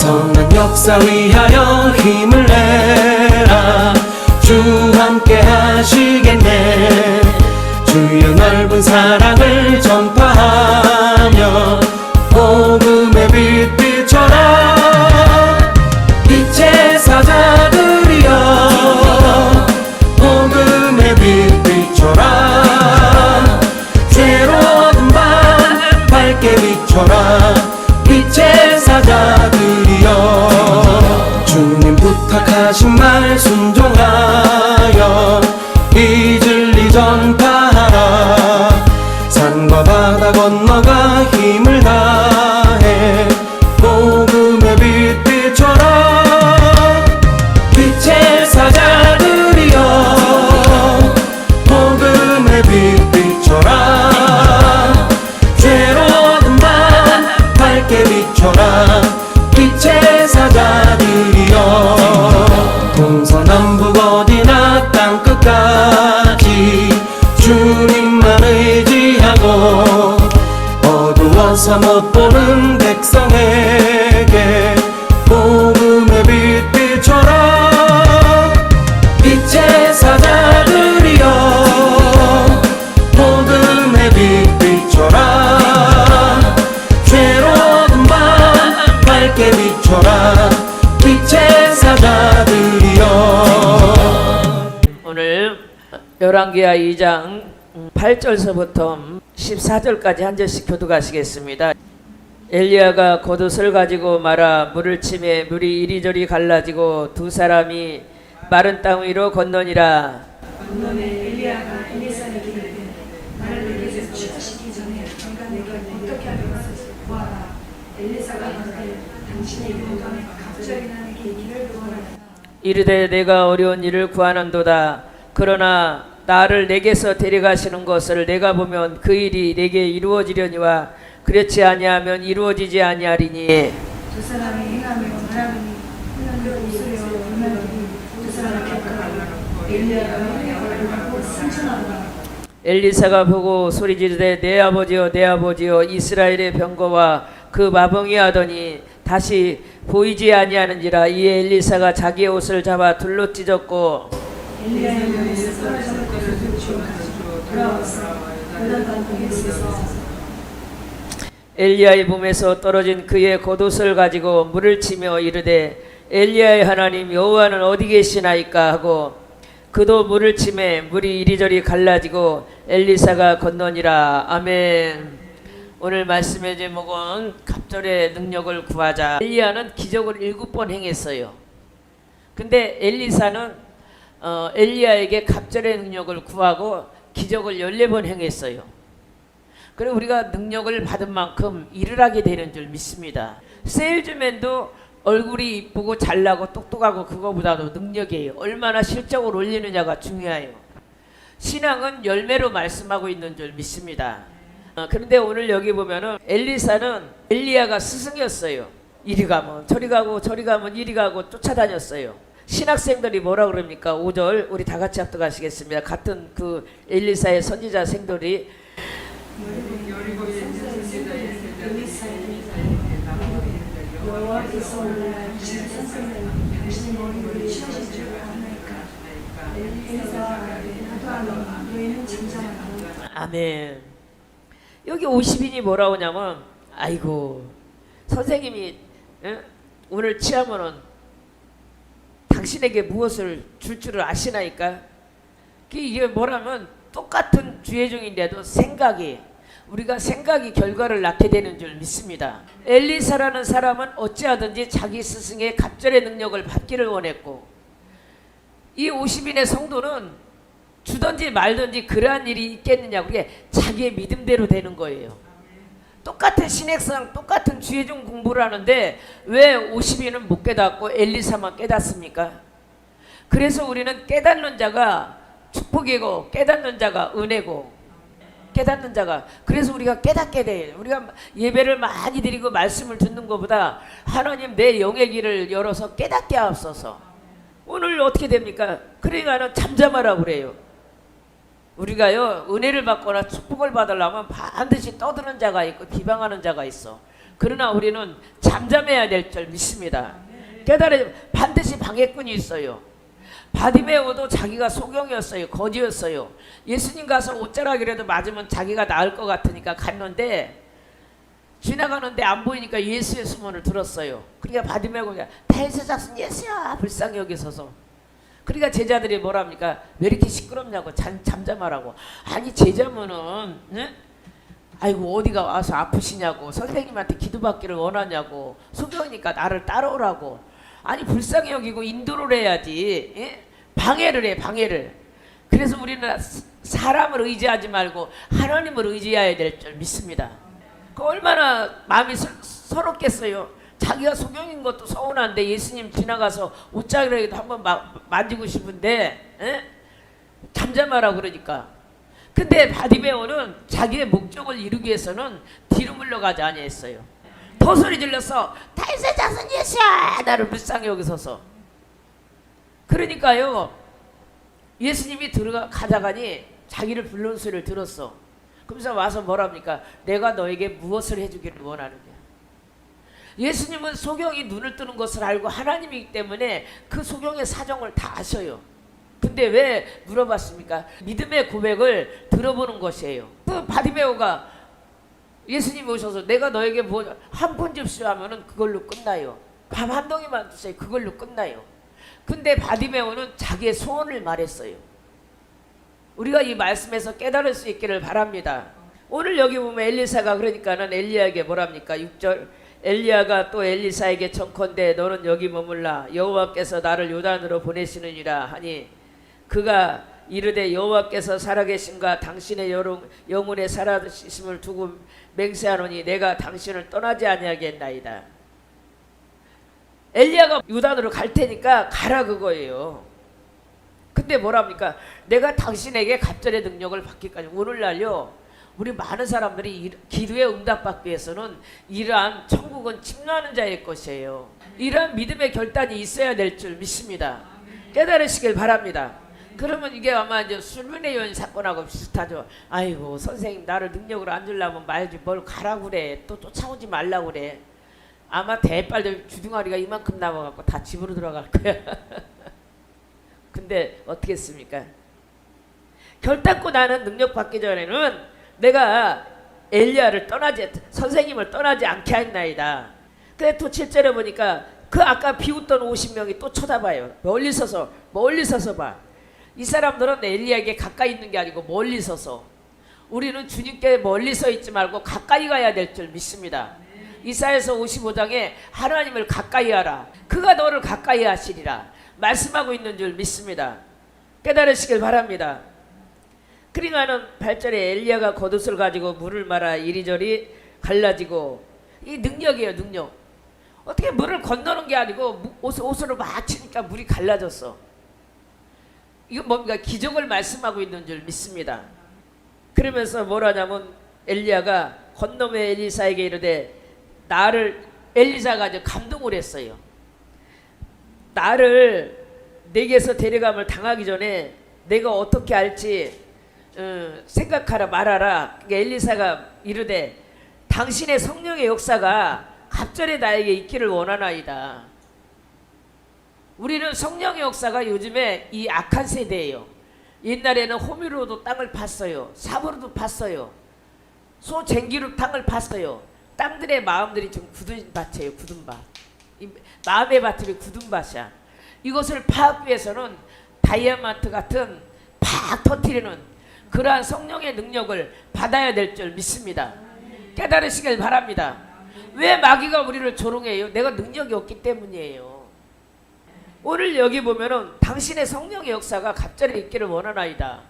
선한 역사 위하여 힘을 내라. 주 함께 하시겠네. 주의 넓은 사랑을 전파하며 복음의 빛 비춰라. 빛의 사자들이여 복음의 빛 비춰라. 죄로운 밤 밝게 비춰라. 빛의 사자들이여 주님 부탁하신 말 순종하여 이 진리 전파하라. 산과 바다 건너가 힘을 다해 복음의 빛 비춰라. 빛의 사자들이여 복음의 빛 비춰라. 죄로운 밤 밝게 비춰라. 빛의 사자들이여 동서남북 어디나 땅끝까지 주님만 의지하고 어두워서 못 보는 백성에게 복음의 빛 비춰라. 빛의 사자들이여 복음의 빛 비춰라. 죄로운 밤 밝게 비춰라. 빛의 사자들이여. 오늘 열왕기하 2장 8절서부터 14절까지 한 절씩 교독하시겠습니다. 엘리야가 겉옷을 가지고 말아 물을 치매 물이 이리저리 갈라지고 두 사람이 마른 땅 위로 건너니라. 건너매 엘리야가 엘리사에게 이르되 나를 내게서 취하시기 전에 내가 내게 어떻게 하겠소. 보아라. 엘리사가 이르되 당신의 용감에 갑절이 나에게 길을 구하라. 이르되 내가 어려운 일을 구하는도다. 그러나 나를 내게서 데려가시는 것을 내가 보면 그 일이 내게 이루어지려니와 그렇지 아니하면 이루어지지 아니하리니. 두 사람이 행하며 말하더니 그 웃으며 울면더니 두 사람이 격하고 엘리야가 얼굴을 하고 승천하더라. 엘리사가 보고 소리 지르되 내 아버지여 내 아버지여 이스라엘의 병거와 그 마병이 하더니 다시 보이지 아니하는지라. 이에 엘리사가 자기의 옷을 잡아 둘로 찢었고 엘리야의 몸에서 떨어진 것을 들추어 가지고 돌아와서 요단강 동에 서서 엘리야의 몸에서 떨어진 그의 겉옷을 가지고 물을 치며 이르되 엘리야의 하나님 여호와는 어디 계시나이까 하고 그도 물을 치매 물이 이리저리 갈라지고 엘리사가 건너니라. 아멘. 오늘 말씀의 제목은 갑절의 능력을 구하자. 엘리야는 기적을 7번 행했어요. 근데 엘리사는 엘리야에게 갑절의 능력을 구하고 기적을 14번 행했어요. 그리고 우리가 능력을 받은 만큼 일을 하게 되는 줄 믿습니다. 세일즈맨도 얼굴이 이쁘고 잘나고 똑똑하고 그거보다도 능력이에요. 얼마나 실적을 올리느냐가 중요해요. 신앙은 열매로 말씀하고 있는 줄 믿습니다. 그런데 오늘 여기 보면은 엘리사는 엘리야가 스승이었어요. 이리 가면 저리 가고 저리 가면 이리 가고 쫓아다녔어요. 신학생들이 뭐라 그럽니까? 5절 우리 다 같이 합독하시겠습니다. 같은 그 엘리사의 선지자 생들이 여호와께서 오늘 당신의 선생님 당신의 머리를 취하실 줄 아나이까. 엘리사가 나도 아노니 너희는 잠잠하라. 아멘. 여기 50인이 뭐라 오냐면 아이고 선생님이 오늘 취하면은 당신에게 무엇을 줄 줄을 아시나이까? 이게 뭐라면 똑같은 주의 종인데도 우리가 생각이 결과를 낳게 되는 줄 믿습니다. 엘리사라는 사람은 어찌하든지 자기 스승의 갑절의 능력을 받기를 원했고 이 50인의 성도는 주든지 말든지 그러한 일이 있겠느냐. 그게 자기의 믿음대로 되는 거예요. 똑같은 신학상 똑같은 주의종 공부를 하는데 왜 50인은 못 깨닫고 엘리사만 깨닫습니까? 그래서 우리는 깨닫는 자가 축복이고 깨닫는 자가 은혜고 깨닫는 자가 그래서 우리가 깨닫게 돼요. 우리가 예배를 많이 드리고 말씀을 듣는 것보다 하나님 내 영의 길을 열어서 깨닫게 하옵소서. 오늘 어떻게 됩니까? 그러니까 잠잠하라고 그래요. 우리가요 은혜를 받거나 축복을 받으려면 반드시 떠드는 자가 있고 비방하는 자가 있어. 그러나 우리는 잠잠해야 될 줄 믿습니다. 깨달아 반드시 방해꾼이 있어요. 바디메오도 자기가 소경이었어요. 거지였어요. 예수님 가서 옷자락이라도 맞으면 자기가 나을 것 같으니까 갔는데 지나가는데 안 보이니까 예수의 소문을 들었어요. 그러니까 바디메오가 다윗의 자손 예수야 불쌍히 여기서서. 그러니까 제자들이 뭐랍니까? 왜 이렇게 시끄럽냐고 잠잠하라고. 아니 제자면은 아이고 어디가 와서 아프시냐고 선생님한테 기도받기를 원하냐고 소경이니까 나를 따라오라고. 아니 불쌍히 여기고 인도를 해야지. 예? 방해를 해 방해를. 그래서 우리는 사람을 의지하지 말고 하나님을 의지해야 될 줄 믿습니다. 그 얼마나 마음이 서럽겠어요. 자기가 소경인 것도 서운한데 예수님 지나가서 옷자락이라도 한번 만지고 싶은데 잠잠하라고 그러니까. 근데 바디메오는 자기의 목적을 이루기 위해서는 뒤로 물러가지 아니했어요. 더 소리 질러서 다윗의 자손 예수야 나를 불쌍히 여기 서서. 그러니까요 예수님이 가자가니 자기를 부르는 소리를 들었어. 그러면서 와서 뭐랍니까? 내가 너에게 무엇을 해주기를 원하느냐. 예수님은 소경이 눈을 뜨는 것을 알고 하나님이기 때문에 그 소경의 사정을 다 아셔요. 근데 왜 물어봤습니까? 믿음의 고백을 들어보는 것이에요. 그 바디메오가 예수님이 오셔서 내가 너에게 뭐 한 푼 줍시오 하면은 그걸로 끝나요. 밥 한 덩이만 주세요. 그걸로 끝나요. 근데 바디메오는 자기의 소원을 말했어요. 우리가 이 말씀에서 깨달을 수 있기를 바랍니다. 오늘 여기 보면 엘리사가 그러니까는 엘리야에게 뭐랍니까? 6절 엘리야가 또 엘리사에게 청컨대 너는 여기 머물라 여호와께서 나를 요단으로 보내시느니라 하니 그가 이르되 여호와께서 살아계심과 당신의 영혼의 살아계심을 두고 맹세하노니 내가 당신을 떠나지 아니하겠나이다. 엘리야가 요단으로 갈 테니까 가라 그거예요. 근데 뭐랍니까? 내가 당신에게 갑절의 능력을 받기까지. 오늘날요 우리 많은 사람들이 기도에 응답받기 위해서는 이러한 천국은 침노하는 자의 것이에요. 이러한 믿음의 결단이 있어야 될 줄 믿습니다. 깨달으시길 바랍니다. 그러면 이게 아마 이제 술문의 여인 사건하고 비슷하죠. 아이고 선생님 나를 능력으로 안 주려면 말지 뭘 가라고 그래. 또 쫓아오지 말라고 그래. 아마 대빨들 주둥아리가 이만큼 남아갖고 다 집으로 들어갈 거야. 근데 어떻게 했습니까? 결단코 나는 능력 받기 전에는 내가 엘리야를 선생님을 떠나지 않게 했나이다. 근데 또 7절에 보니까 그 아까 비웃던 50명이 또 쳐다봐요. 멀리 서서 봐. 이 사람들은 엘리야에게 가까이 있는 게 아니고 멀리 서서. 우리는 주님께 멀리 서 있지 말고 가까이 가야 될 줄 믿습니다. 이사야서 55장에 하나님을 가까이 하라. 그가 너를 가까이 하시리라 말씀하고 있는 줄 믿습니다. 깨달으시길 바랍니다. 그러니까는 8절에 엘리야가 겉옷을 가지고 물을 말아 이리저리 갈라지고. 이 능력이에요. 능력. 어떻게 물을 건너는 게 아니고 옷으로 막 치니까 물이 갈라졌어. 이거 뭡니까? 기적을 말씀하고 있는 줄 믿습니다. 그러면서 뭐라냐면 엘리야가 건너매 엘리사에게 이르되 엘리사가 이제 감동을 했어요. 나를 내게서 데려감을 당하기 전에 내가 어떻게 할지 생각하라 말하라. 그러니까 엘리사가 이르되 당신의 성령의 역사가 갑절에 나에게 있기를 원하나이다. 우리는 성령의 역사가 요즘에 이 악한 세대예요. 옛날에는 호미로도 땅을 팠어요. 삽으로도 팠어요. 소쟁기로 땅을 팠어요. 땅들의 마음들이 좀 굳은 밭이에요. 굳은 밭. 이 마음의 밭이 굳은 밭이야. 이것을 파악하기 위해서는 다이아몬드 같은 팍 터뜨리는 그러한 성령의 능력을 받아야 될 줄 믿습니다. 깨달으시길 바랍니다. 왜 마귀가 우리를 조롱해요? 내가 능력이 없기 때문이에요. 오늘 여기 보면은 당신의 성령의 역사가 갑자기 있기를 원하나이다.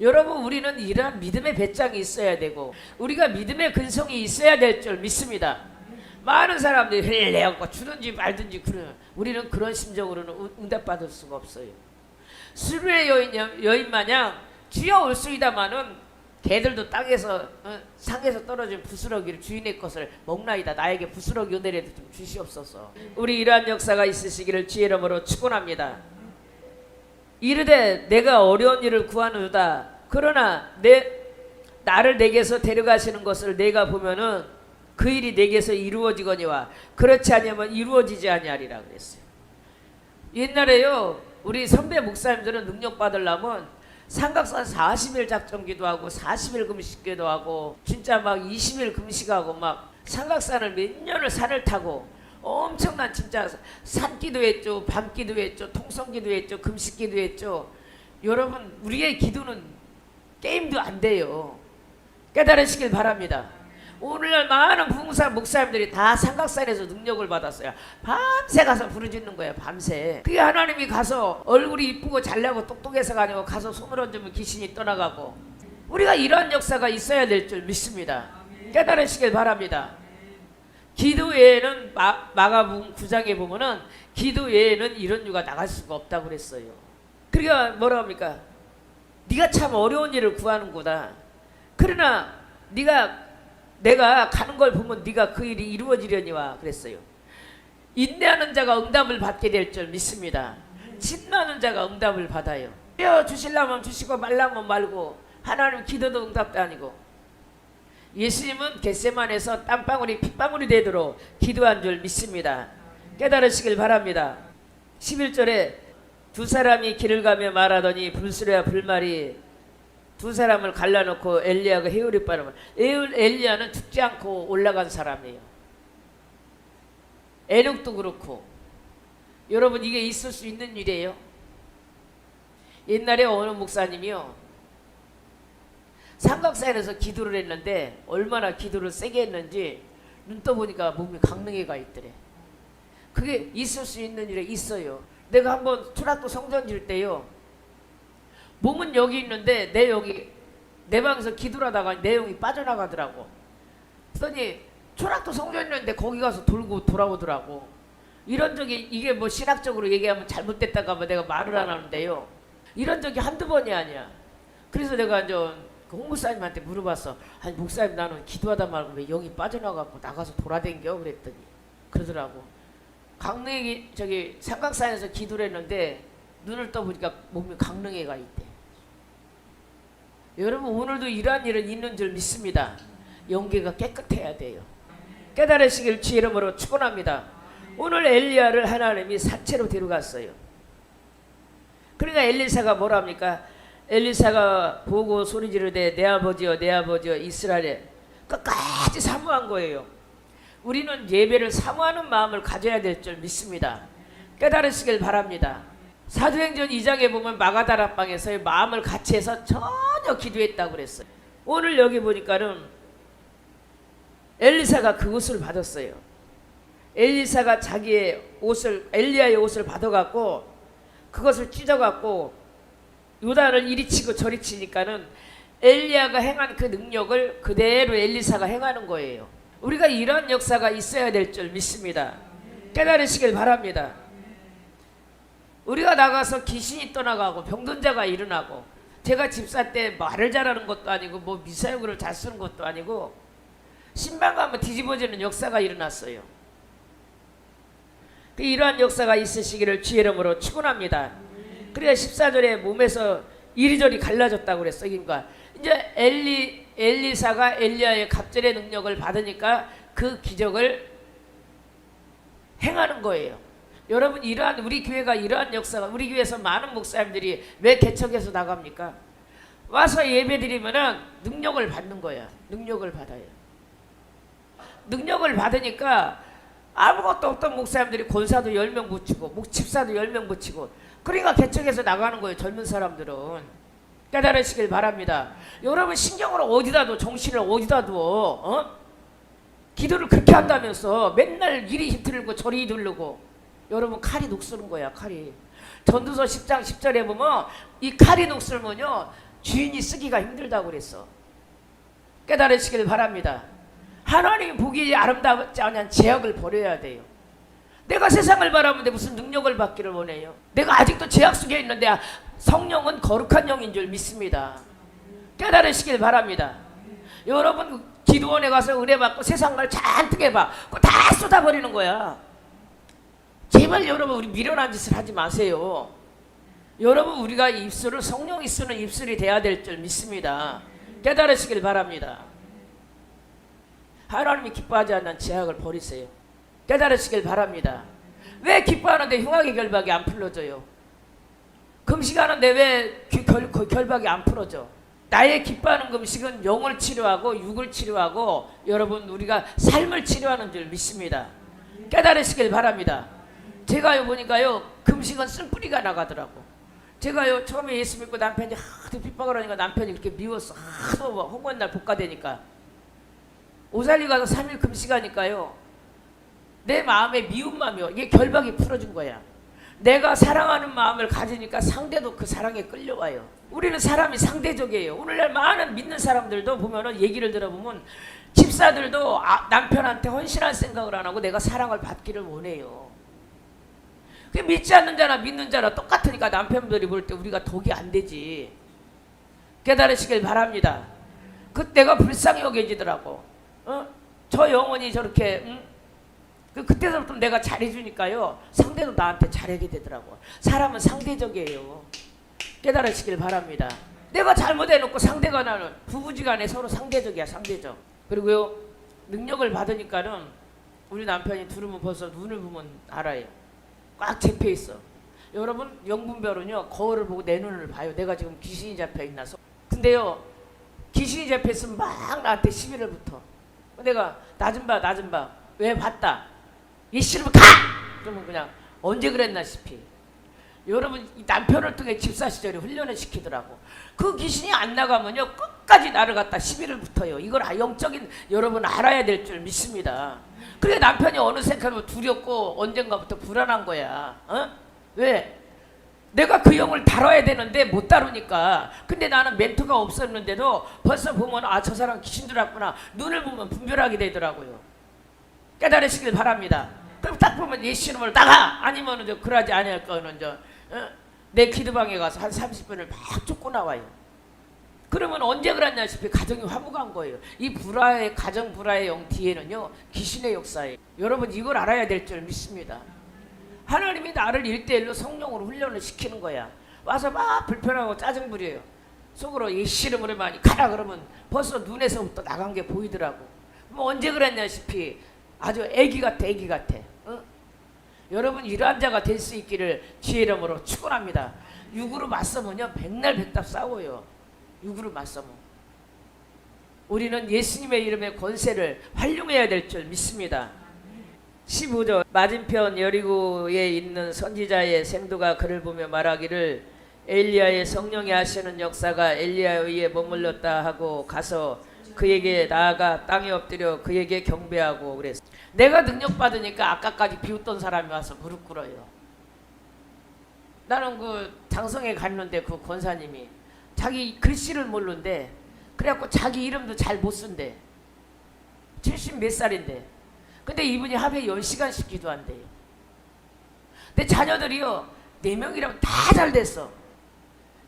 여러분 우리는 이러한 믿음의 배짱이 있어야 되고 우리가 믿음의 근성이 있어야 될 줄 믿습니다. 많은 사람들이 내가 주든지 말든지 그래요. 우리는 그런 심정으로는 응답받을 수가 없어요. 수르의 여인 마냥 주여 올수이다마는 개들도 땅에서 상에서 떨어진 부스러기를 주인의 것을 먹나이다. 나에게 부스러기 은혜라도 좀 주시옵소서. 우리 이러한 역사가 있으시기를 주의 이름으로 축원합니다. 이르되 내가 어려운 일을 구하노다. 그러나 나를 내게서 데려가시는 것을 내가 보면은 그 일이 내게서 이루어지거니와 그렇지 아니하면 이루어지지 아니하리라 그랬어요. 옛날에요 우리 선배 목사님들은 능력 받으려면 삼각산 40일 작정기도 하고 40일 금식기도 하고 진짜 막 20일 금식하고 막 삼각산을 몇 년을 산을 타고 엄청난 진짜 산기도 했죠, 밤기도 했죠, 통성기도 했죠, 금식기도 했죠. 여러분 우리의 기도는 게임도 안 돼요. 깨달으시길 바랍니다. 오늘날 많은 부흥사 목사님들이 다 삼각산에서 능력을 받았어요. 밤새 가서 부르짖는 거예요. 밤새. 그게 하나님이 가서 얼굴이 이쁘고 잘나고 똑똑해서가 아니고 가서 손을 얹으면 귀신이 떠나가고 우리가 이런 역사가 있어야 될 줄 믿습니다. 깨달으시길 바랍니다. 기도 외에는 마가복음 9장에 보면은 기도 외에는 이런 유가 나갈 수가 없다고 그랬어요. 그러니까 뭐라 합니까? 네가 참 어려운 일을 구하는구나. 그러나 내가 가는 걸 보면 네가 그 일이 이루어지려니와 그랬어요. 인내하는 자가 응답을 받게 될 줄 믿습니다. 진노하는 자가 응답을 받아요. 주시려면 주시고 말라면 말고 하나님 기도도 응답도 아니고 예수님은 겟세마네에서 땀방울이 핏방울이 되도록 기도한 줄 믿습니다. 깨달으시길 바랍니다. 11절에 두 사람이 길을 가며 말하더니 불수레와 불말이 두 사람을 갈라놓고 엘리야가 해울이 빠르면 엘리야는 죽지 않고 올라간 사람이에요. 에녹도 그렇고 여러분 이게 있을 수 있는 일이에요. 옛날에 어느 목사님이요 삼각산에서 기도를 했는데 얼마나 기도를 세게 했는지 눈 떠보니까 몸이 강릉에가 있더래. 그게 있을 수 있는 일에 있어요. 내가 한번 투락도 성전 질 때요 몸은 여기 있는데 내 방에서 기도를 하다가 내용이 빠져나가더라고. 그랬더니 초락도 성전 있는데 거기 가서 돌고 돌아오더라고. 이런 적이 이게 뭐 신학적으로 얘기하면 잘못됐다가 뭐 내가 말을 안 하는데요. 이런 적이 한두 번이 아니야. 그래서 내가 이제 그 홍목사님한테 물어봤어. 아니 목사님 나는 기도하다 말고 왜 영이 빠져나가고 나가서 돌아댕겨 그랬더니 그러더라고. 강릉에 저기 삼각산에서 기도를 했는데 눈을 떠보니까 몸이 강릉에가 있대. 여러분 오늘도 이러한 일은 있는 줄 믿습니다. 영계가 깨끗해야 돼요. 깨달으시길 주 이름으로 축원합니다. 오늘 엘리야를 하나님이 산채로 데려갔어요. 그러니까 엘리사가 뭐라 합니까? 엘리사가 보고 소리 지르되 내 아버지여 내 아버지여 이스라엘에 끝까지 사모한 거예요. 우리는 예배를 사모하는 마음을 가져야 될 줄 믿습니다. 깨달으시길 바랍니다. 사도행전 2장에 보면 마가다락방에서의 마음을 같이 해서 전혀 기도했다고 그랬어요. 오늘 여기 보니까는 엘리사가 그 옷을 받았어요. 엘리사가 자기의 옷을 엘리야의 옷을 받아갖고 그것을 찢어갖고 요단을 이리 치고 저리 치니까는 엘리야가 행한 그 능력을 그대로 엘리사가 행하는 거예요. 우리가 이런 역사가 있어야 될 줄 믿습니다. 깨달으시길 바랍니다. 우리가 나가서 귀신이 떠나가고 병든 자가 일어나고 제가 집사 때 말을 잘하는 것도 아니고 뭐 미사용어를 잘 쓰는 것도 아니고 신방 가면 뒤집어지는 역사가 일어났어요. 이러한 역사가 있으시기를 주의 이름으로 축원합니다. 그래야 14절에 몸에서 이리저리 갈라졌다고 그랬어. 그러니까 이제 엘리사가 엘리야의 갑절의 능력을 받으니까 그 기적을 행하는 거예요. 여러분 이러한 우리 교회가 이러한 역사가 우리 교회에서 많은 목사님들이 왜 개척해서 나갑니까? 와서 예배드리면은 능력을 받는 거야. 능력을 받아요. 능력을 받으니까 아무것도 없던 목사님들이 권사도 10명 붙이고 집사도 10명 붙이고 그러니까 개척해서 나가는 거예요. 젊은 사람들은. 깨달으시길 바랍니다. 여러분 신경을 어디다 둬? 정신을 어디다 둬? 기도를 그렇게 한다면서 맨날 이리 힘들고 저리 들르고 여러분 칼이 녹슬은 거야. 칼이. 전도서 10장 10절에 보면 이 칼이 녹슬면요 주인이 쓰기가 힘들다고 그랬어. 깨달으시길 바랍니다. 하나님 보기 아름답지 않은 제약을 버려야 돼요. 내가 세상을 바라보는데 무슨 능력을 받기를 원해요. 내가 아직도 제약 속에 있는데 성령은 거룩한 영인 줄 믿습니다. 깨달으시길 바랍니다. 여러분 기도원에 가서 은혜 받고 세상 말 잔뜩 해봐. 그거 다 쏟아버리는 거야. 제발 여러분 우리 미련한 짓을 하지 마세요. 여러분 우리가 입술을 성령이 쓰는 입술이 돼야 될 줄 믿습니다. 깨달으시길 바랍니다. 하나님이 기뻐하지 않는 제약을 버리세요. 깨달으시길 바랍니다. 왜 기뻐하는데 흉악의 결박이 안 풀어져요? 금식하는데 왜 결박이 안 풀어져? 나의 기뻐하는 금식은 영을 치료하고 육을 치료하고 여러분 우리가 삶을 치료하는 줄 믿습니다. 깨달으시길 바랍니다. 제가요 보니까요 금식은 쓴뿌리가 나가더라고. 제가요 처음에 예수 믿고 남편이 하도 핍박을 하니까 남편이 그렇게 미웠어. 하도 뭐 홍원 날 복가되니까 오살리 가서 3일 금식하니까요 내 마음에 미운 마음이요 이게 결박이 풀어준 거야. 내가 사랑하는 마음을 가지니까 상대도 그 사랑에 끌려와요. 우리는 사람이 상대적이에요. 오늘날 많은 믿는 사람들도 보면은 얘기를 들어보면 집사들도 남편한테 헌신할 생각을 안 하고 내가 사랑을 받기를 원해요. 그 믿지 않는 자나 믿는 자나 똑같으니까 남편들이 볼 때 우리가 독이 안 되지. 깨달으시길 바랍니다. 그때가 불쌍히 여겨지더라고. 저 영혼이 저렇게 그때부터 내가 잘해주니까요 상대도 나한테 잘하게 되더라고. 사람은 상대적이에요. 깨달으시길 바랍니다. 내가 잘못해놓고 상대가 나는 부부지간에 서로 상대적이야. 상대적. 그리고요 능력을 받으니까는 우리 남편이 두르면 벌써 눈을 보면 알아요. 꽉 잡혀있어. 여러분 영분별은요 거울을 보고 내 눈을 봐요. 내가 지금 귀신이 잡혀있나. 근데요 귀신이 잡혀있으면 막 나한테 시비를 붙어. 내가 나 좀 봐 나 좀 봐. 왜 봤다. 이 싫으면 가! 그러면 그냥 언제 그랬나 싶이. 여러분 이 남편을 통해 집사 시절에 훈련을 시키더라고. 그 귀신이 안 나가면요 끝까지 나를 갖다 시비를 붙어요. 이걸 영적인 여러분 알아야 될 줄 믿습니다. 그래 남편이 어느새 두렵고 언젠가부터 불안한 거야. 왜? 내가 그 영을 다뤄야 되는데 못 다루니까. 근데 나는 멘토가 없었는데도 벌써 보면 아 저 사람 귀신 들었구나. 눈을 보면 분별하게 되더라고요. 깨달으시길 바랍니다. 그럼 딱 보면 예수님을 나가! 아니면 그러지 아니할 거는 내 기도방에 가서 한 30분을 막 쫓고 나와요. 그러면 언제 그랬냐 싶이 가정이 화목한 거예요. 이 불화의 가정 불화의 영 뒤에는요 귀신의 역사예요. 여러분 이걸 알아야 될 줄 믿습니다. 하나님이 나를 1대1로 성령으로 훈련을 시키는 거야. 와서 막 불편하고 짜증 부려요. 속으로 예시름을 많이 가라 그러면 벌써 눈에서부터 나간 게 보이더라고. 뭐 언제 그랬냐 싶이 아주 애기 같아 애기 같아. 여러분 이러한 자가 될 수 있기를 주의 이름으로 축원합니다. 육으로 맞서면요 백날 백답 싸워요. 육으로 맞서면 우리는 예수님의 이름의 권세를 활용해야 될 줄 믿습니다. 15절 맞은편 여리고에 있는 선지자의 생도가 그를 보며 말하기를 엘리야의 성령이 하시는 역사가 엘리야에 의해 머물렀다 하고 가서 그에게 나아가 땅에 엎드려 그에게 경배하고 그랬어. 내가 능력 받으니까 아까까지 비웃던 사람이 와서 무릎 꿇어요. 나는 그 장성에 갔는데 그 권사님이 자기 글씨를 모르는데 그래갖고 자기 이름도 잘 못 쓴대. 70 몇 살인데. 근데 이분이 하루에 10시간씩 기도한대요. 근데 자녀들이요 4명이라면 다 잘 됐어.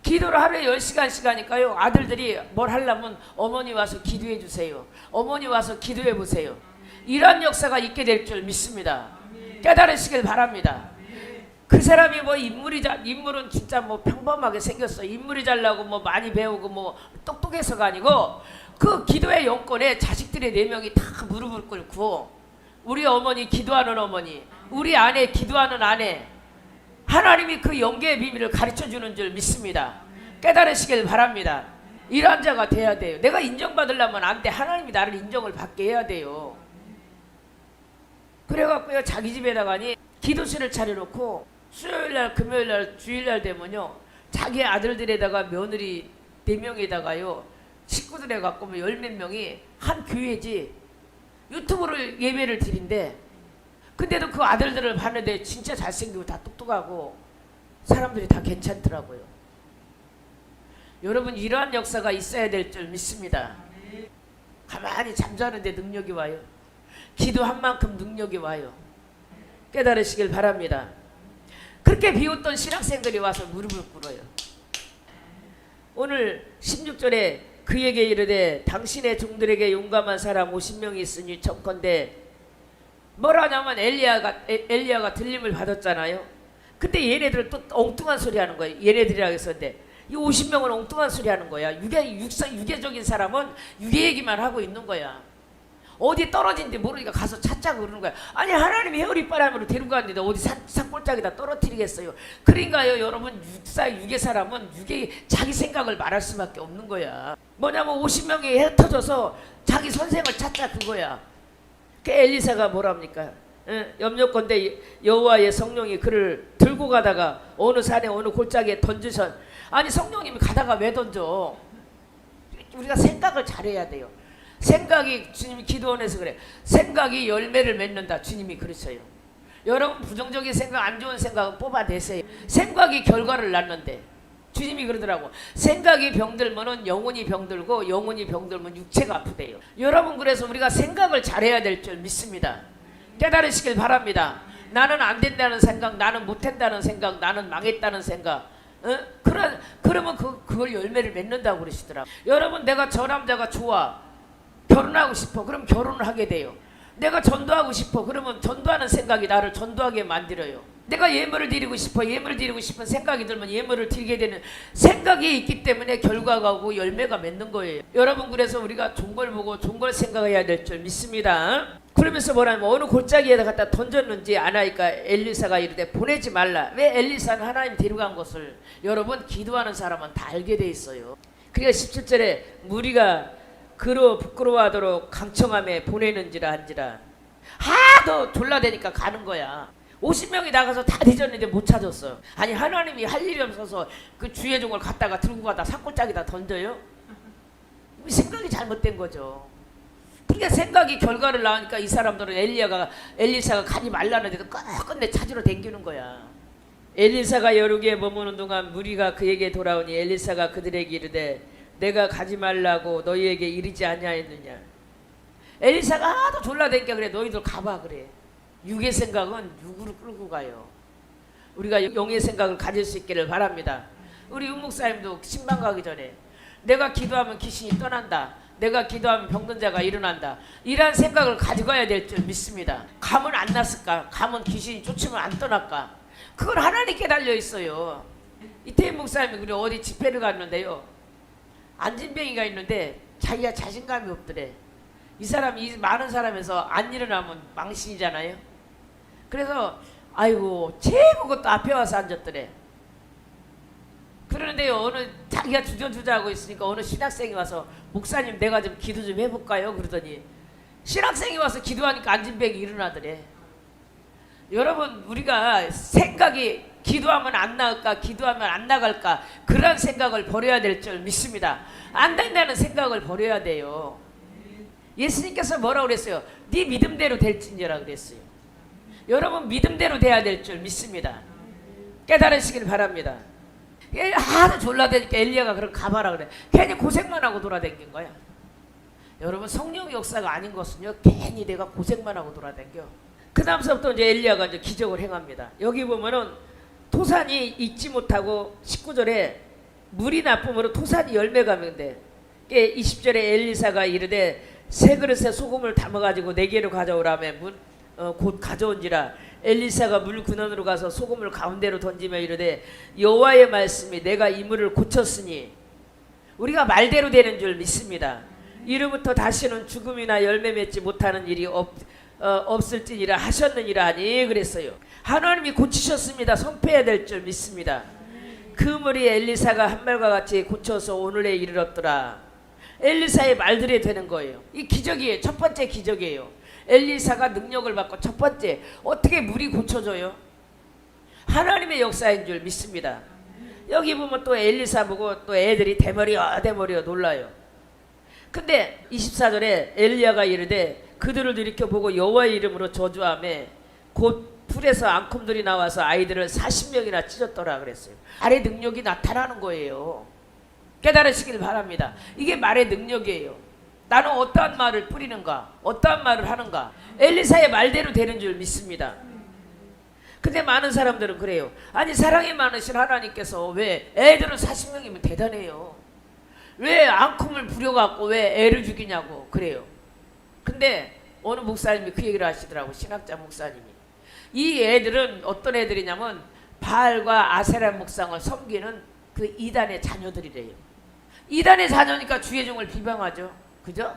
기도를 하루에 10시간씩 하니까요 아들들이 뭘 하려면 어머니 와서 기도해 주세요. 어머니 와서 기도해 보세요. 이런 역사가 있게 될 줄 믿습니다. 깨달으시길 바랍니다. 그 사람이 뭐 인물은 진짜 뭐 평범하게 생겼어. 인물이 잘나고 뭐 많이 배우고 뭐 똑똑해서가 아니고 그 기도의 영권에 자식들의 4명이 다 무릎을 꿇고 우리 어머니 기도하는 어머니, 우리 아내 기도하는 아내, 하나님이 그 영계의 비밀을 가르쳐주는 줄 믿습니다. 깨달으시길 바랍니다. 이런 자가 돼야 돼요. 내가 인정받으려면 안 돼. 하나님이 나를 인정을 받게 해야 돼요. 그래갖고요 자기 집에다가니 기도실을 차려놓고 수요일날 금요일날 주일날 되면요 자기 아들들에다가 며느리 4명에다가요 식구들 해갖고 뭐 10몇 명이 한 교회지 유튜브를 예배를 드린대. 근데도 그 아들들을 봤는데 진짜 잘생기고 다 똑똑하고 사람들이 다 괜찮더라고요. 여러분 이러한 역사가 있어야 될 줄 믿습니다. 가만히 잠자는데 능력이 와요. 기도한 만큼 능력이 와요. 깨달으시길 바랍니다. 그렇게 비웃던 신학생들이 와서 무릎을 꿇어요. 오늘 16절에 그에게 이르되 당신의 종들에게 용감한 사람 50명이 있으니 청컨대 뭐라냐면 엘리야가 들림을 받았잖아요. 근데 얘네들은 또 엉뚱한 소리 하는 거예요. 얘네들이라고 했었는데 이 50명은 엉뚱한 소리 하는 거야. 유계적인 사람은 유계 얘기만 하고 있는 거야. 어디 떨어진지 모르니까 가서 찾자고 그러는 거야. 아니 하나님이 해오리바람으로 데리고 갔는데 어디 산골짜기다 떨어뜨리겠어요. 그러니까요 여러분 육의 사람은 육의 자기 생각을 말할 수밖에 없는 거야. 뭐냐면 50명이 흩어져서 자기 선생을 찾자 그거야. 그 엘리사가 뭐랍니까? 염려건대 여호와의 성령이 그를 들고 가다가 어느 산에 어느 골짜기에 던지선. 아니 성령님이 가다가 왜 던져? 우리가 생각을 잘해야 돼요. 생각이 주님이 기도원에서 그래. 생각이 열매를 맺는다. 주님이 그러셔요. 여러분 부정적인 생각 안 좋은 생각은 뽑아내세요. 생각이 결과를 낳는데 주님이 그러더라고. 생각이 병들면은 영혼이 병들고 영혼이 병들면 육체가 아프대요. 여러분 그래서 우리가 생각을 잘해야 될 줄 믿습니다. 깨달으시길 바랍니다. 나는 안 된다는 생각, 나는 못 한다는 생각, 나는 망했다는 생각. 그러면 그걸 열매를 맺는다고 그러시더라고. 여러분 내가 저 남자가 좋아. 결혼하고 싶어. 그럼 결혼을 하게 돼요. 내가 전도하고 싶어. 그러면 전도하는 생각이 나를 전도하게 만들어요. 내가 예물을 드리고 싶어. 예물을 드리고 싶은 생각이 들면 예물을 드리게 되는 생각이 있기 때문에 결과가 오고 열매가 맺는 거예요. 여러분 그래서 우리가 좋은 걸 보고 좋은 걸 생각해야 될 줄 믿습니다. 그러면서 뭐라면 어느 골짜기에다 갖다 던졌는지 아나니까 엘리사가 이르되 보내지 말라. 왜 엘리사는 하나님 데려간 것을 여러분 기도하는 사람은 다 알게 돼 있어요. 그러니까 17절에 무리가 그로 부끄러워하도록 강청함에 보내는지라 한지라. 하도 졸라대니까 가는 거야. 50명이 나가서 다 뒤졌는데 못 찾았어. 아니 하나님이 할 일이 없어서 그 주의 종을 갖다가 들고 가다 산골짜기다 던져요? 생각이 잘못된 거죠. 그러니까 생각이 결과를 낳으니까 이 사람들은 엘리사가 가지 말라는데도 끝내 찾으러 댕기는 거야. 엘리사가 여러 개에 머무는 동안 무리가 그에게 돌아오니 엘리사가 그들에게 이르되 내가 가지 말라고 너희에게 이르지 아니하였느냐. 엘리사가 하도 졸라대니까 그래. 너희들 가봐 그래. 육의 생각은 육으로 끌고 가요. 우리가 영의 생각을 가질 수 있기를 바랍니다. 우리 윤목사님도 신방 가기 전에 내가 기도하면 귀신이 떠난다. 내가 기도하면 병든 자가 일어난다. 이런 생각을 가져가야 될 줄 믿습니다. 가면 안 났을까? 가면 귀신이 쫓으면 안 떠날까? 그건 하나님께 달려 있어요. 이태임 목사님이 그래 어디 집회를 갔는데요. 안진뱅이가 있는데 자기가 자신감이 없더래. 이 사람이 많은 사람에서 안 일어나면 망신이잖아요. 그래서 아이고 최고 것도 앞에 와서 앉았더래. 그러는데요 어느 자기가 주저주저하고 있으니까 어느 신학생이 와서 목사님 내가 좀 기도 좀 해볼까요? 그러더니 신학생이 와서 기도하니까 안진뱅이 일어나더래. 여러분 우리가 생각이 기도하면 안 나갈까 기도하면 안 나갈까 그런 생각을 버려야 될 줄 믿습니다. 안 된다는 생각을 버려야 돼요. 예수님께서 뭐라고 그랬어요? 네 믿음대로 될지니라 그랬어요. 여러분 믿음대로 돼야 될 줄 믿습니다. 깨달으시길 바랍니다. 하도 졸라대니까 엘리야가 그럼 가봐라 그래. 괜히 고생만 하고 돌아다닌 거야. 여러분 성령의 역사가 아닌 것은요 괜히 내가 고생만 하고 돌아다녀. 그 다음서부터 이제 엘리야가 이제 기적을 행합니다. 여기 보면은 토산이 잊지 못하고 19절에 물이 나쁨으로 토산이 열매가 맺는데 20절에 엘리사가 이르되 세 그릇에 소금을 담아가지고 내게로 가져오라며 곧 가져온지라. 엘리사가 물 근원으로 가서 소금을 가운데로 던지며 이르되 여호와의 말씀이 내가 이 물을 고쳤으니. 우리가 말대로 되는 줄 믿습니다. 이로부터 다시는 죽음이나 열매 맺지 못하는 일이 없을지니라 하셨느니라 하니 그랬어요. 하나님이 고치셨습니다. 선포해야 될 줄 믿습니다. 그 물이 엘리사가 한 말과 같이 고쳐서 오늘에 이르렀더라. 엘리사의 말들이 되는 거예요. 이 기적이에요. 첫 번째 기적이에요. 엘리사가 능력을 받고 첫 번째 어떻게 물이 고쳐져요? 하나님의 역사인 줄 믿습니다. 여기 보면 또 엘리사 보고 또 애들이 대머리야 놀라요. 근데 24절에 엘리야가 이르되 그들을 들이켜보고 여호와의 이름으로 저주하며 곧 풀에서 앙큼들이 나와서 아이들을 40명이나 찢었더라 그랬어요. 말의 능력이 나타나는 거예요. 깨달으시길 바랍니다. 이게 말의 능력이에요. 나는 어떠한 말을 뿌리는가, 어떠한 말을 하는가, 엘리사의 말대로 되는 줄 믿습니다. 근데 많은 사람들은 그래요. 아니 사랑이 많으신 하나님께서 왜 애들은 40명이면 대단해요. 왜 앙큼을 부려갖고 왜 애를 죽이냐고 그래요. 근데 어느 목사님이 그 얘기를 하시더라고. 신학자 목사님이. 이 애들은 어떤 애들이냐면 바알과 아세라 목상을 섬기는 그 이단의 자녀들이래요. 이단의 자녀니까 주의 종을 비방하죠. 그죠?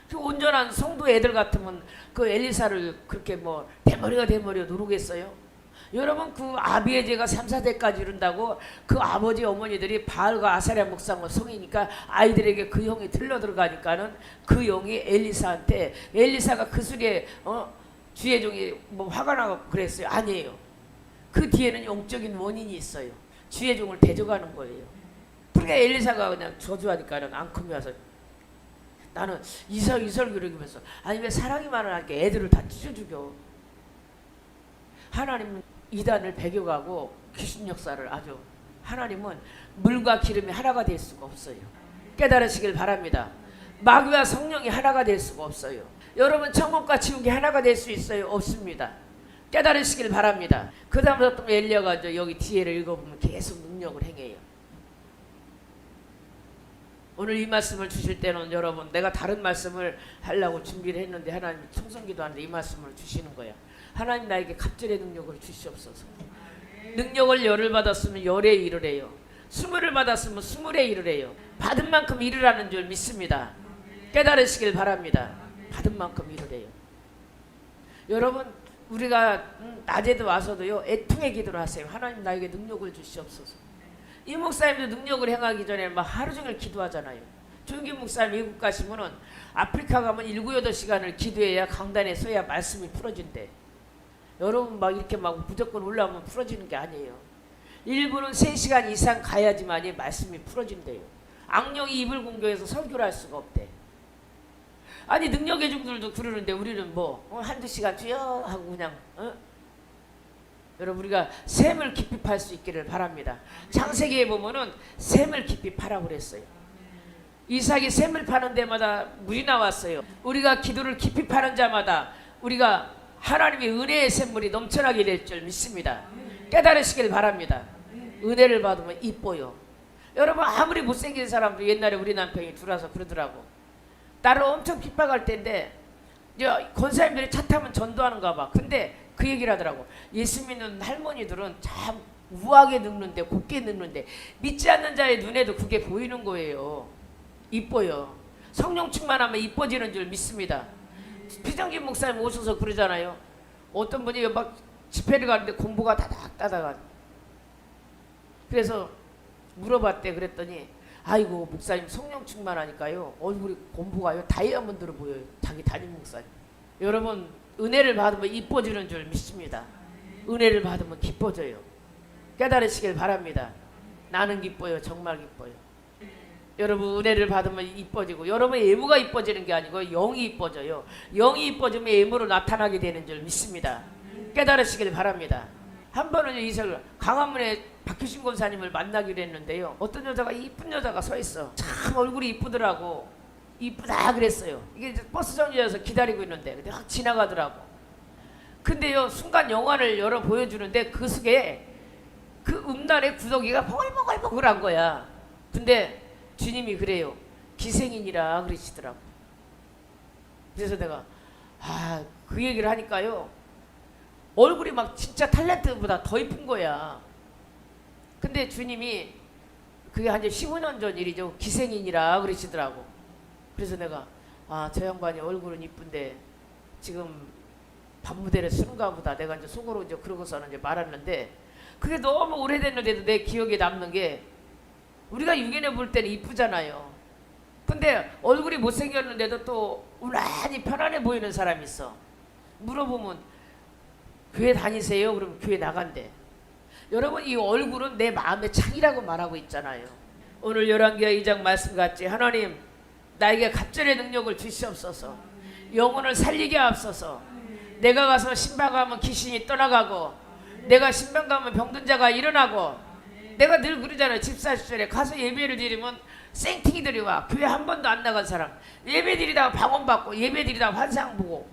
그 온전한 성도 애들 같으면 그 엘리사를 그렇게 뭐 대머리가 누르겠어요? 여러분 그 아비에제가 3, 4대까지 이룬다고 그 아버지 어머니들이 바알과 아사랴 목사가 성이니까 아이들에게 그 형이 들러 들어가니까는 그 형이 엘리사한테 엘리사가 그 술에 주의 종이 뭐 화가 나고 그랬어요. 아니에요. 그 뒤에는 영적인 원인이 있어요. 주의 종을 대적하는 거예요. 그러니까 엘리사가 그냥 저주하니까는 앙큼이 와서 나는 이설교를 이러면서 아니 왜 사랑이 많으니까 애들을 다 찢어 죽여. 하나님은 이단을 배교가고 귀신 역사를 아주 하나님은 물과 기름이 하나가 될 수가 없어요. 깨달으시길 바랍니다. 마귀와 성령이 하나가 될 수가 없어요. 여러분 천국과 지옥이 하나가 될 수 있어요? 없습니다. 깨달으시길 바랍니다. 그 다음부터 또 엘리야가 여기 뒤에를 읽어보면 계속 능력을 행해요. 오늘 이 말씀을 주실 때는 여러분 내가 다른 말씀을 하려고 준비를 했는데 하나님이 청성기도 하는데 이 말씀을 주시는 거야. 하나님 나에게 갑절의 능력을 주시옵소서. 능력을 열을 받았으면 열에 이르래요. 스물을 받았으면 스물에 이르래요. 받은 만큼 이르라는 줄 믿습니다. 깨달으시길 바랍니다. 받은 만큼 이르래요. 여러분 우리가 낮에도 와서도요 애통의 기도를 하세요. 하나님 나에게 능력을 주시옵소서. 이 목사님도 능력을 행하기 전에 막 하루 종일 기도하잖아요. 조용기 목사님 미국 가시면은 아프리카 가면 7, 8시간을 기도해야 강단에 서야 말씀이 풀어진대. 여러분 막 이렇게 막 무조건 올라오면 풀어지는 게 아니에요. 일부는 3시간 이상 가야지만이 말씀이 풀어진대요. 악령이 입을 공격해서 설교를 할 수가 없대. 아니 능력의 종들도 그러는데 우리는 뭐 한두 시간 주여 하고 그냥 여러분 우리가 샘을 깊이 팔 수 있기를 바랍니다. 창세기에 보면은 샘을 깊이 파라고 그랬어요. 이삭이 샘을 파는 데마다 물이 나왔어요. 우리가 기도를 깊이 파는 자마다 우리가 하나님의 은혜의 샘물이 넘쳐나게 될 줄 믿습니다. 깨달으시길 바랍니다. 은혜를 받으면 이뻐요. 여러분 아무리 못생긴 사람도 옛날에 우리 남편이 들어와서 그러더라고. 나를 엄청 핍박할 때인데 권사님들이 차 타면 전도하는가 봐. 근데 그 얘기를 하더라고. 예수 믿는 할머니들은 참 우아하게 늙는데 곱게 늙는데 믿지 않는 자의 눈에도 그게 보이는 거예요. 이뻐요. 성령 충만하면 이뻐지는 줄 믿습니다. 피정진 목사님 오셔서 그러잖아요. 어떤 분이 막 집회를 가는데 공부가 다닥다닥한. 그래서 물어봤대. 그랬더니 아이고 목사님 성령 충만하니까요 얼굴이 공부가요 다이아몬드로 보여요. 자기 담임 목사님. 여러분 은혜를 받으면 이뻐지는 줄 믿습니다. 은혜를 받으면 기뻐져요. 깨달으시길 바랍니다. 나는 기뻐요. 정말 기뻐요. 여러분 은혜를 받으면 이뻐지고 여러분의 외모가 이뻐지는 게 아니고 영이 이뻐져요. 영이 이뻐지면 외모로 나타나게 되는 줄 믿습니다. 깨달으시길 바랍니다. 한 번은 이설 강화문에 박효신 권사님을 만나기로 했는데요. 어떤 여자가 이쁜 여자가 서 있어. 참 얼굴이 이쁘더라고. 이쁘다 그랬어요. 이게 버스 정류장에서 기다리고 있는데 근데 확 지나가더라고. 근데요 순간 영화를 열어 보여주는데 그 속에 그 음란의 구더기가 보글보글보글한 거야. 근데 주님이 그래요. 기생이니라 그러시더라고. 그래서 내가 그 얘기를 하니까요 얼굴이 막 진짜 탤런트보다 더 이쁜 거야. 근데 주님이 그게 한 15년 전 일이죠. 기생이니라 그러시더라고. 그래서 내가 저 양반이 얼굴은 이쁜데 지금 밤무대를 쓰는가 보다. 내가 이제 속으로 이제 그러고서는 이제 말았는데 그게 너무 오래됐는데도 내 기억에 남는 게 우리가 육인에 볼 때는 이쁘잖아요. 근데 얼굴이 못생겼는데도 또 우란히 편안해 보이는 사람이 있어. 물어보면 교회 다니세요? 그러면 교회 나간대. 여러분 이 얼굴은 내 마음의 창이라고 말하고 있잖아요. 오늘 열왕기하 2장 말씀 같이 하나님 나에게 갑절의 능력을 주시옵소서. 영혼을 살리게 하옵소서. 내가 가서 신방 가면 귀신이 떠나가고 내가 신방 가면 병든 자가 일어나고 내가 늘 그러잖아요. 집사 시절에 가서 예배를 드리면 생팅이들이 와. 교회 한 번도 안 나간 사람 예배 드리다가 방언받고 예배 드리다가 환상 보고.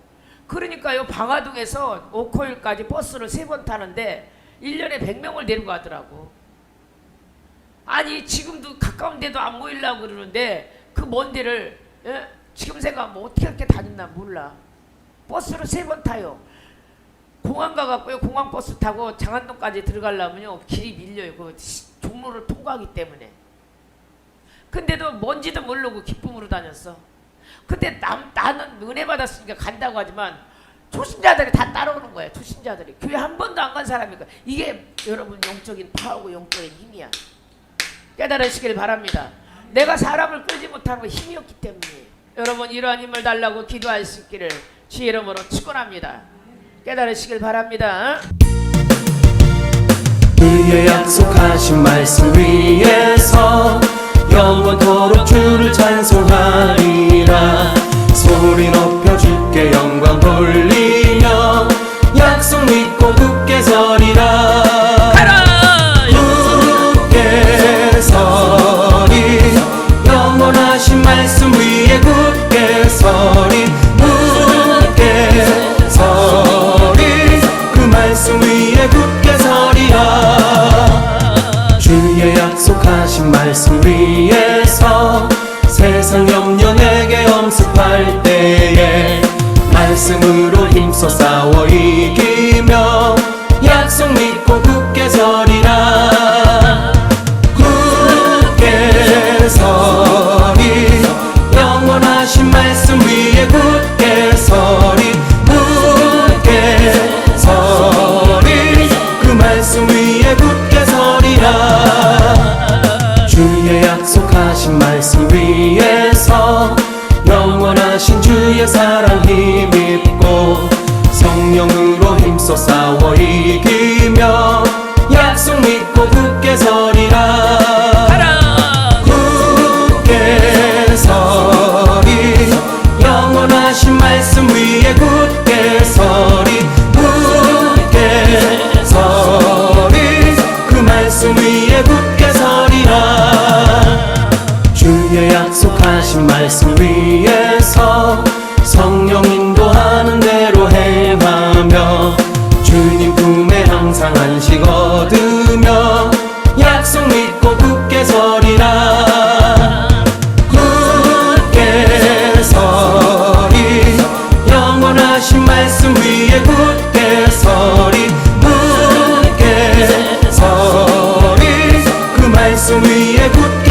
그러니까요 방화동에서 오코일까지 버스를 3번 타는데 1년에 100명을 데리고 가더라고. 아니 지금도 가까운 데도 안 모이려고 그러는데 그 먼 데를 지금 생각하면 어떻게 이렇게 다녔나 몰라. 버스를 3번 타요. 공항 가갖고요 공항 버스 타고 장안동까지 들어가려면요 길이 밀려요. 그 종로를 통과하기 때문에. 근데도 뭔지도 모르고 기쁨으로 다녔어. 근데 나는 은혜 받았으니까 간다고 하지만 초신자들이 다 따라오는 거야. 초신자들이 교회 한 번도 안 간 사람이니까 이게 여러분 영적인 파워고 영적인 힘이야. 깨달으시길 바랍니다. 내가 사람을 끌지 못하는 건 힘이 없기 때문에 여러분 이러한 힘을 달라고 기도할 수 있기를 주의 이름으로 축원합니다. 깨달으시길 바랍니다. 그의 약속하신 말씀 위에서 영원토록 주를 찬송하리라. 소리 높여 주께 영광 돌리며 약속 믿고 굳게 서리라. 굳게 서리 영원하신 말씀 위에 굳게 서리. 굳게 서리 그 말씀 위에 굳게 서리라. 주의 약속하신 말씀 위에서 세상 염려 내게 엄습할 때에 말씀으로 힘써 싸워 이기며 약속 믿고 굳게 서리라. 굳게 서리 영원하신 말씀 위에 굳게 서리. 굳게 서리 그 말씀 위에 굳게 서리라. 주의 약속하신 말씀 위에서 영원하신 주의 사랑 힘입고 성령으로 힘써 싸워 이기며 약속 믿고 굳게 서리라. 굳게 서리 영원하신 말씀 위에 굳게 서리. 굳게 서리 그 말씀 위에 굳게 서리라. 주의 약속하신 말씀 위에서 성령 인도하는 대로 행하며 주님 품에 항상 안식 얻으며 약속 믿고 굳게 서리라. 굳게 서리 영원하신 말씀 위에 굳게 서리. 굳게 서리 그 말씀 위에 굳게